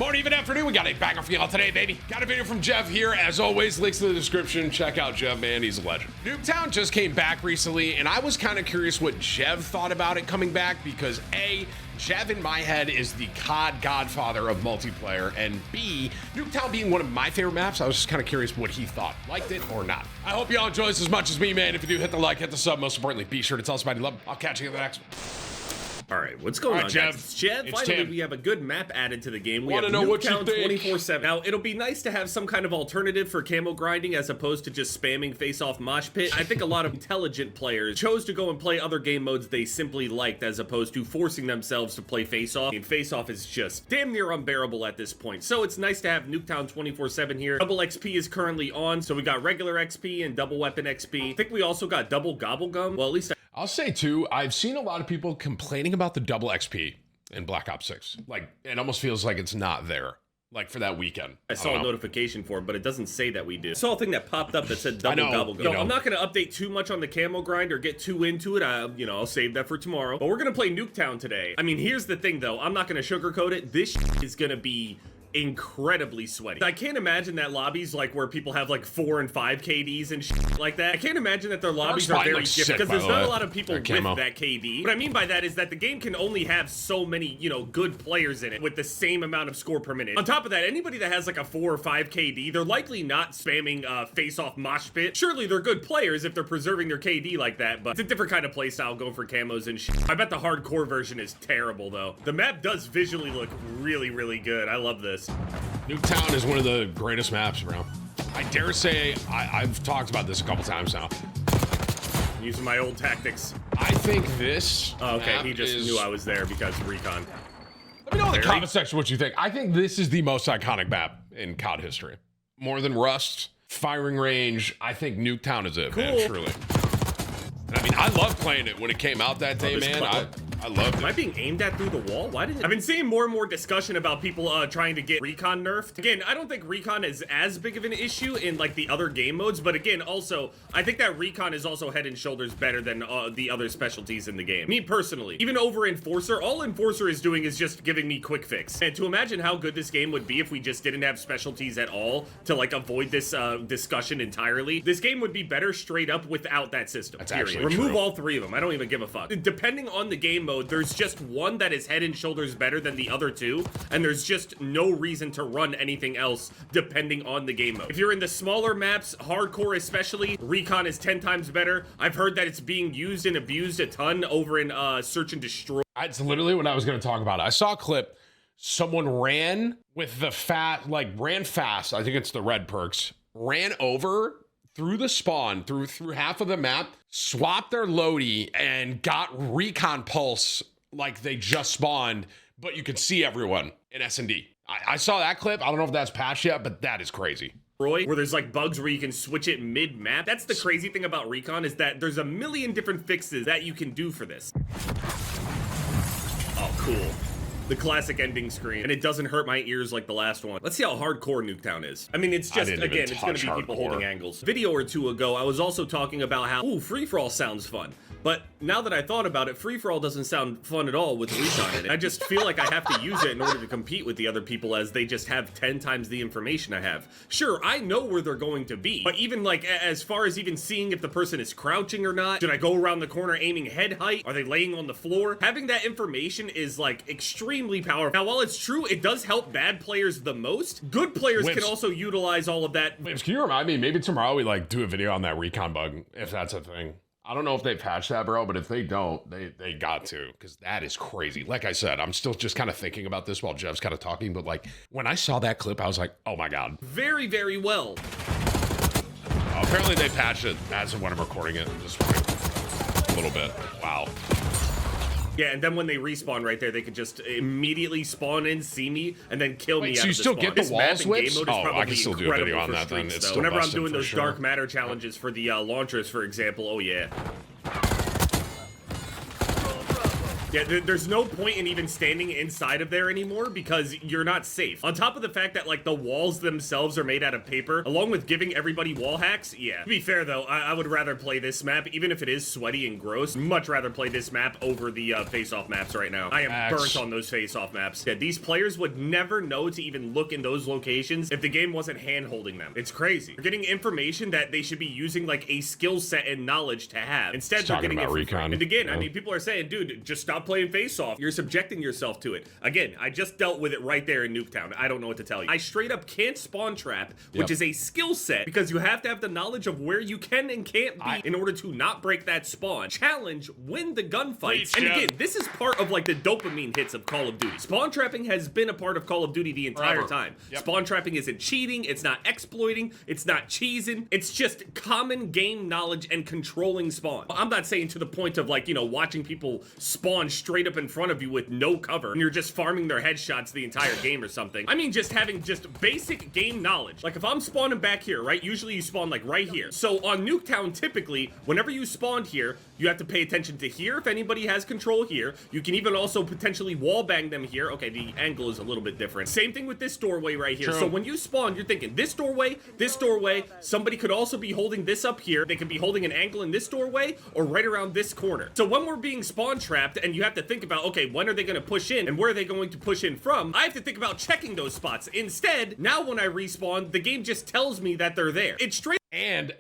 Morning, even afternoon, we got a banger for y'all today, baby. Got a video from Jeff here. As always, links in the description. Check out Jeff, man. He's a legend. Nuketown just came back recently, and I was kind of curious what Jeff thought about it coming back because A, Jeff in my head is the COD godfather of multiplayer, and B, Nuketown being one of my favorite maps, I was just kind of curious what he thought. Liked it or not? I hope y'all enjoy this as much as me, man. If you do, hit the like, hit the sub. Most importantly, be sure to tell somebody you love them. I'll catch you in the next one. All right, what's going on, Jeff? guys? It's Jeff. It's Finally, Tim. we have a good map added to the game. We Wanna have know what you Nuketown think? 24/7. Now, it'll be nice to have some kind of alternative for camo grinding as opposed to just spamming face-off mosh pit. I think a lot of intelligent players chose to go and play other game modes they simply liked as opposed to forcing themselves to play face-off. I mean, face-off is just damn near unbearable at this point. So it's nice to have Nuketown 24/7 here. Double XP is currently on, so we got regular XP and double weapon XP. I think we also got double gobblegum. Well, at least I'll say too, I've seen a lot of people complaining about the double XP in Black Ops 6. Like, it almost feels like it's not there. Like for that weekend. I saw a notification for it, but it doesn't say that we do. I saw a thing that popped up that said double gobblegum. I'm not going to update too much on the camo grind or get too into it. I'll save that for tomorrow. But we're going to play Nuketown today. I mean, here's the thing though. I'm not going to sugarcoat it. This is going to be incredibly sweaty. I can't imagine that lobbies like where people have like 4 and 5 KDs and shit like that. I can't imagine that their lobbies are very different because there's not a lot of people with that KD. What I mean by that is that the game can only have so many, good players in it with the same amount of score per minute. On top of that, anybody that has like a 4 or 5 KD, they're likely not spamming face-off mosh pit. Surely they're good players if they're preserving their KD like that, but it's a different kind of playstyle going for camos and shit. I bet the hardcore version is terrible though. The map does visually look really, really good. I love this. Nuketown is one of the greatest maps around. I dare say, I've talked about this a couple times now. Using my old tactics. I think this okay, he just knew I was there because Recon. Let me know in the comment section what you think. I think this is the most iconic map in COD history. More than Rust, firing range, I think Nuketown is it, man, truly. And I mean, I loved playing it when it came out that day, man. I loved it. Am I being aimed at through the wall? Why did it? I've been seeing more and more discussion about people trying to get Recon nerfed. Again, I don't think Recon is as big of an issue in like the other game modes, but again, also, I think that Recon is also head and shoulders better than the other specialties in the game. Me personally, even over Enforcer, all Enforcer is doing is just giving me quick fix. And to imagine how good this game would be if we just didn't have specialties at all to like avoid this discussion entirely, this game would be better straight up without that system. That's actually Remove true. all 3 of them. I don't even give a fuck. Depending on the game mode, there's just one that is head and shoulders better than the other 2, and there's just no reason to run anything else depending on the game mode. If you're in the smaller maps, hardcore especially, Recon is 10 times better. I've heard that it's being used and abused a ton over in Search and Destroy. That's literally what I was going to talk about. I saw a clip. Someone ran with the ran fast. I think it's the red perks. Ran over through the spawn, through half of the map, swapped their loadie, and got Recon Pulse like they just spawned, but you could see everyone in S&D. I saw that clip. I don't know if that's patched yet, but that is crazy. Where there's like bugs where you can switch it mid-map. That's the crazy thing about Recon is that there's a million different fixes that you can do for this. Oh, cool. The classic ending screen, and it doesn't hurt my ears like the last one. Let's see how hardcore Nuketown is. I mean, it's just, again, it's gonna be people holding angles. Video or 2 ago, I was also talking about how, free-for-all sounds fun. But now that I thought about it, free-for-all doesn't sound fun at all with Recon in it. I just feel like I have to use it in order to compete with the other people as they just have 10 times the information I have. Sure, I know where they're going to be, but even like as far as even seeing if the person is crouching or not, did I go around the corner aiming head height? Are they laying on the floor? Having that information is like extremely powerful. Now, while it's true, it does help bad players the most, good players can also utilize all of that. Can you remind me, maybe tomorrow we like do a video on that Recon bug, if that's a thing. I don't know if they patched that, bro, but if they don't, they got to, because that is crazy. Like I said, I'm still just kind of thinking about this while Jeff's kind of talking, but like when I saw that clip, I was like, oh my God. Very, very well. Apparently they patched it as of when I'm recording it this morning. A little bit. Wow. Yeah, and then when they respawn right there, they could just immediately spawn in, see me, and then kill me. So out you of the still spawn. get the This wall map and switch? game mode is I can still do a video on that then. It's still whenever I'm busted doing for those sure. dark matter challenges for the launchers, for example, oh yeah. Yeah, there's no point in even standing inside of there anymore because you're not safe. On top of the fact that like the walls themselves are made out of paper, along with giving everybody wall hacks. Yeah. To be fair though, I would rather play this map, even if it is sweaty and gross. Much rather play this map over the face-off maps right now. I am burnt on those face-off maps. Yeah, these players would never know to even look in those locations if the game wasn't hand-holding them. It's crazy. They're getting information that they should be using like a skill set and knowledge to have. Instead, they're getting it for free. And again, I mean, people are saying, dude, just stop playing face-off. You're subjecting yourself to it. Again, I just dealt with it right there in Nuketown. I don't know what to tell you. I straight up can't spawn trap, which is a skill set because you have to have the knowledge of where you can and can't be in order to not break that spawn. Challenge, win the gunfights. And again, this is part of like the dopamine hits of Call of Duty. Spawn trapping has been a part of Call of Duty the entire time. Spawn trapping isn't cheating, it's not exploiting, it's not cheesing, it's just common game knowledge and controlling spawn. I'm not saying to the point of like, you know, watching people spawn straight up in front of you with no cover and you're just farming their headshots the entire game or something. I mean just having just basic game knowledge. Like if I'm spawning back here, right? Usually you spawn like right here. So on Nuketown, typically, whenever you spawned here, you have to pay attention to here if anybody has control here. You can even also potentially wall bang them here. Okay, the angle is a little bit different. Same thing with this doorway right here. So when you spawn, you're thinking this doorway, somebody could also be holding this up here. They could be holding an angle in this doorway or right around this corner. So when we're being spawn trapped and you have to think about, okay, when are they going to push in and where are they going to push in from? I have to think about checking those spots. Instead, now when I respawn, the game just tells me that they're there. It's straight. And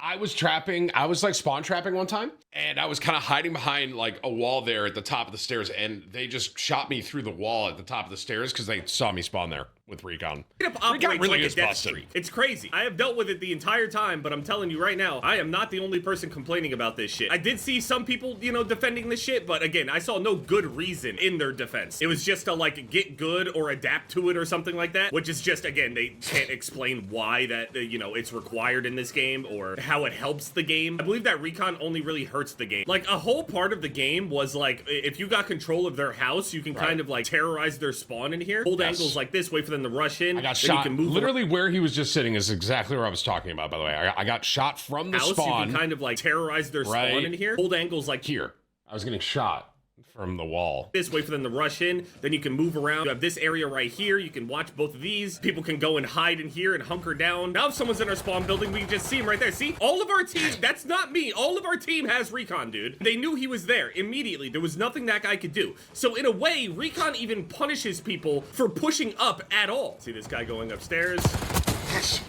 I was like spawn trapping one time and I was kind of hiding behind like a wall there at the top of the stairs and they just shot me through the wall at the top of the stairs because they saw me spawn there with Recon. Recon really is busted. It's crazy. I have dealt with it the entire time, but I'm telling you right now, I am not the only person complaining about this shit. I did see some people, you know, defending this shit, but again, I saw no good reason in their defense. It was just to like get good or adapt to it or something like that, which is just, again, they can't explain why that, you know, it's required in this game or how it helps the game. I believe that Recon only really hurts the game. Like a whole part of the game was like, if you got control of their house, you can kind of like terrorize their spawn in here, hold angles like this, wait for them to rush in. I got shot. Literally where he was just sitting is exactly where I was talking about, by the way. I got shot from the spawn. You can kind of like terrorize their spawn in here. Hold angles like here. I was getting shot from the wall. This way for them to rush in. Then you can move around. You have this area right here. You can watch both of these. People can go and hide in here and hunker down. Now if someone's in our spawn building, we can just see him right there. See? All of our team, that's not me. All of our team has Recon, dude. They knew he was there immediately. There was nothing that guy could do. So in a way, Recon even punishes people for pushing up at all. See this guy going upstairs?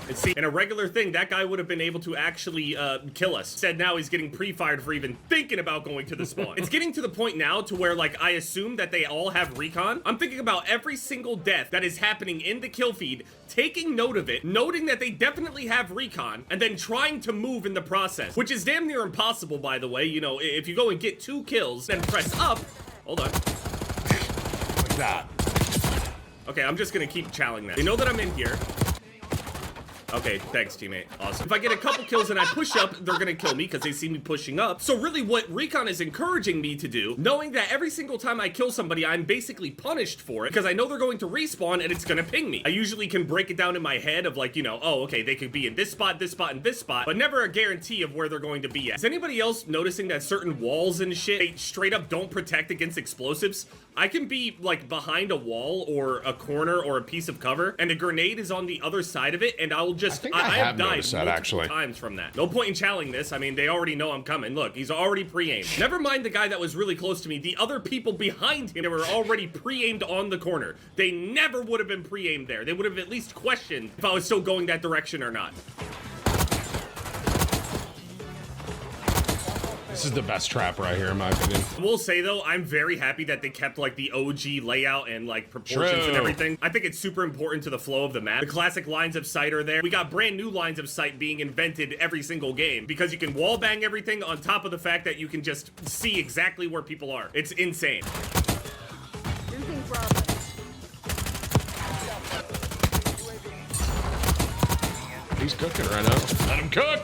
And see, in a regular thing, that guy would have been able to actually kill us. Instead, now he's getting pre-fired for even thinking about going to the spawn. It's getting to the point now to where, like, I assume that they all have Recon. I'm thinking about every single death that is happening in the kill feed, taking note of it, noting that they definitely have Recon, and then trying to move in the process, which is damn near impossible, by the way. You know, if you go and get 2 kills, then press up. Hold on. Like that. Okay, I'm just gonna keep challenging that. They know that I'm in here. Okay, thanks, teammate. Awesome. If I get a couple kills and I push up, they're gonna kill me because they see me pushing up. So really what Recon is encouraging me to do, knowing that every single time I kill somebody, I'm basically punished for it because I know they're going to respawn and it's gonna ping me. I usually can break it down in my head of like, you know, oh, okay, they could be in this spot, and this spot, but never a guarantee of where they're going to be at. Is anybody else noticing that certain walls and shit, they straight up don't protect against explosives? I can be like behind a wall or a corner or a piece of cover and a grenade is on the other side of it and I'll just, I have died multiple times from that. No point in challenging this. I mean, they already know I'm coming. Look, he's already pre-aimed. Never mind the guy that was really close to me. The other people behind him were already pre-aimed on the corner. They never would have been pre-aimed there. They would have at least questioned if I was still going that direction or not. This is the best trap right here, in my opinion. I will say, though, I'm very happy that they kept, like, the OG layout and, like, proportions and everything. I think it's super important to the flow of the map. The classic lines of sight are there. We got brand new lines of sight being invented every single game because you can wall bang everything on top of the fact that you can just see exactly where people are. It's insane. He's cooking right now. Let him cook!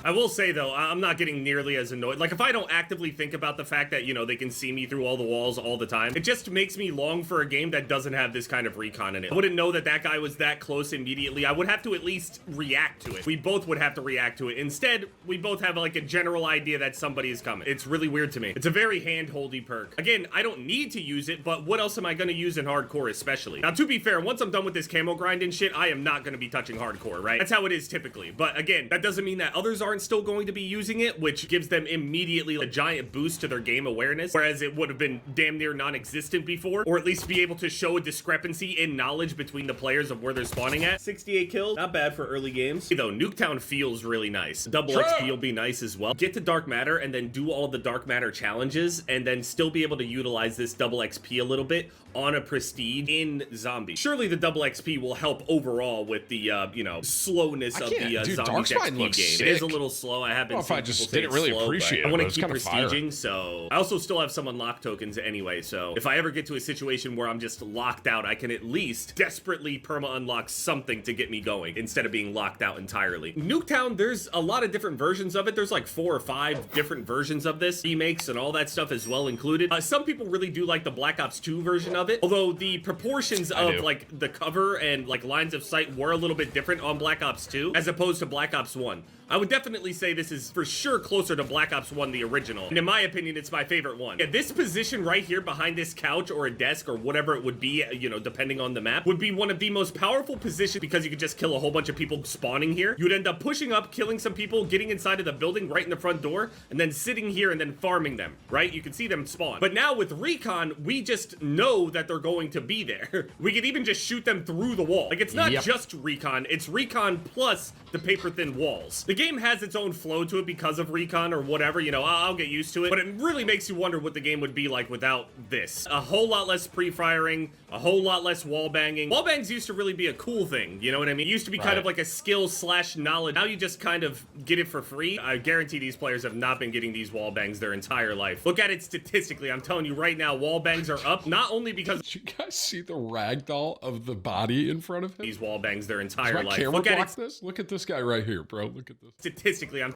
I will say though, I'm not getting nearly as annoyed. Like if I don't actively think about the fact that, you know, they can see me through all the walls all the time, it just makes me long for a game that doesn't have this kind of recon in it. I wouldn't know that that guy was that close immediately. I would have to at least react to it. We both would have to react to it. Instead, we both have like a general idea that somebody is coming. It's really weird to me. It's a very hand-holdy perk. Again, I don't need to use it, but what else am I going to use in hardcore especially? Now, to be fair, once I'm done with this camo grind and shit, I am not going to be touching hardcore, right? That's how it is typically. But again, that doesn't mean that others aren't still going to be using it, which gives them immediately a giant boost to their game awareness, whereas it would have been damn near non-existent before, or at least be able to show a discrepancy in knowledge between the players of where they're spawning at. 68 kills, not bad for early games. Though, Nuketown feels really nice. Double XP will be nice as well. Get to Dark Matter and then do all the Dark Matter challenges, and then still be able to utilize this double XP a little bit on a prestige in zombie. Surely the double XP will help overall with the, you know, slowness of the zombies XP game. Sick. It is a little slow. I have been seeing people say it's slow, appreciate it. I want to keep prestiging, so I also still have some unlocked tokens anyway, so if I ever get to a situation where I'm just locked out, I can at least desperately perma-unlock something to get me going instead of being locked out entirely. Nuketown, there's a lot of different versions of it. There's like 4 or 5 different versions of this, remakes and all that stuff as well included. Some people really do like the Black Ops 2 version of it, although the proportions of like the cover and like lines of sight were a little bit different on Black Ops 2 as opposed to Black Ops 1. I would definitely say this is for sure closer to Black Ops 1, the original. And in my opinion, it's my favorite one. Yeah, this position right here behind this couch or a desk or whatever it would be, you know, depending on the map, would be one of the most powerful positions because you could just kill a whole bunch of people spawning here. You'd end up pushing up, killing some people, getting inside of the building right in the front door, and then sitting here and then farming them, right? You can see them spawn. But now with Recon, we just know that they're going to be there. We could even just shoot them through the wall. Like, it's not just Recon, it's Recon plus the paper-thin walls. The game has its own flow to it because of Recon or whatever, you know, I'll get used to it, but it really makes you wonder what the game would be like without this. A whole lot less pre-firing, a whole lot less wall banging. Wall bangs used to really be a cool thing, you know what I mean? It used to be kind of like a skill slash knowledge. Now you just kind of get it for free. I guarantee these players have not been getting these wall bangs their entire life. Look at it statistically. I'm telling you right now, wall bangs are up, not only because— Did you guys see the ragdoll of the body in front of him? These wall bangs their entire life. Look at this. Look at this guy right here, bro. Look at this. Statistically, I'm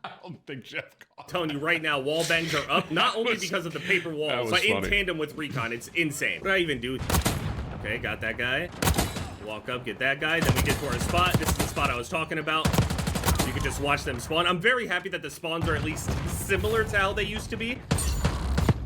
I don't think Jeff caught telling you right now, wall bangs are up, not only because of the paper walls, but in tandem with Recon. It's insane. What did I even do? Okay, got that guy. Walk up, get that guy. Then we get to our spot. This is the spot I was talking about. You can just watch them spawn. I'm very happy that the spawns are at least similar to how they used to be.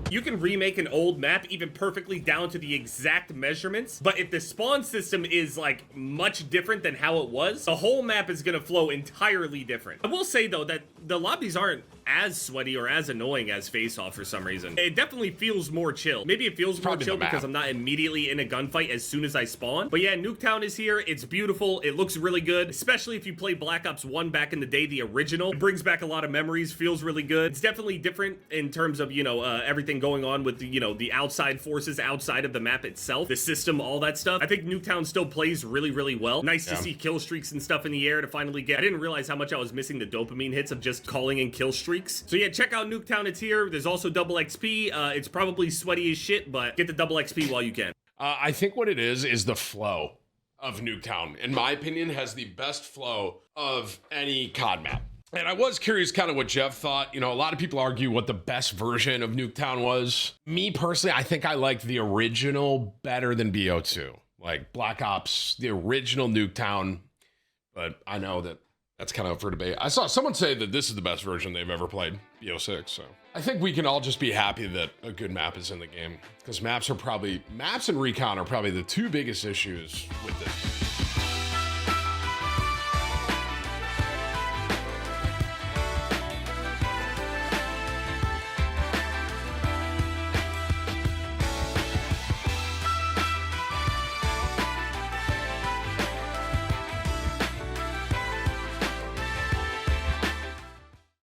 You can remake an old map even perfectly down to the exact measurements, but if the spawn system is like much different than how it was, the whole map is gonna flow entirely different. I will say though that the lobbies aren't as sweaty or as annoying as Face Off for some reason. It definitely feels more chill. Maybe it feels more chill because I'm not immediately in a gunfight as soon as I spawn. But yeah, Nuketown is here. It's beautiful. It looks really good, especially if you play Black Ops 1 back in the day, the original. It brings back a lot of memories, feels really good. It's definitely different in terms of, you know, everything going on with the, you know, the outside forces outside of the map itself, the system, all that stuff. I think Nuketown still plays really, really well. Nice to see kill streaks and stuff in the air to finally get— I didn't realize how much I was missing the dopamine hits of just calling in kill streaks. So yeah, check out Nuketown. It's here. There's also double XP. It's probably sweaty as shit, but get the double XP while you can. I think what it is the flow of Nuketown. In my opinion, has the best flow of any COD map. And I was curious kind of what Jeff thought. You know, a lot of people argue what the best version of Nuketown was. Me personally, I think I like the original better than BO2. Like Black Ops, the original Nuketown. But I know that that's kind of up for debate. I saw someone say that this is the best version they've ever played, BO6. So I think we can all just be happy that a good map is in the game. Because maps and Recon are probably the 2 biggest issues with this.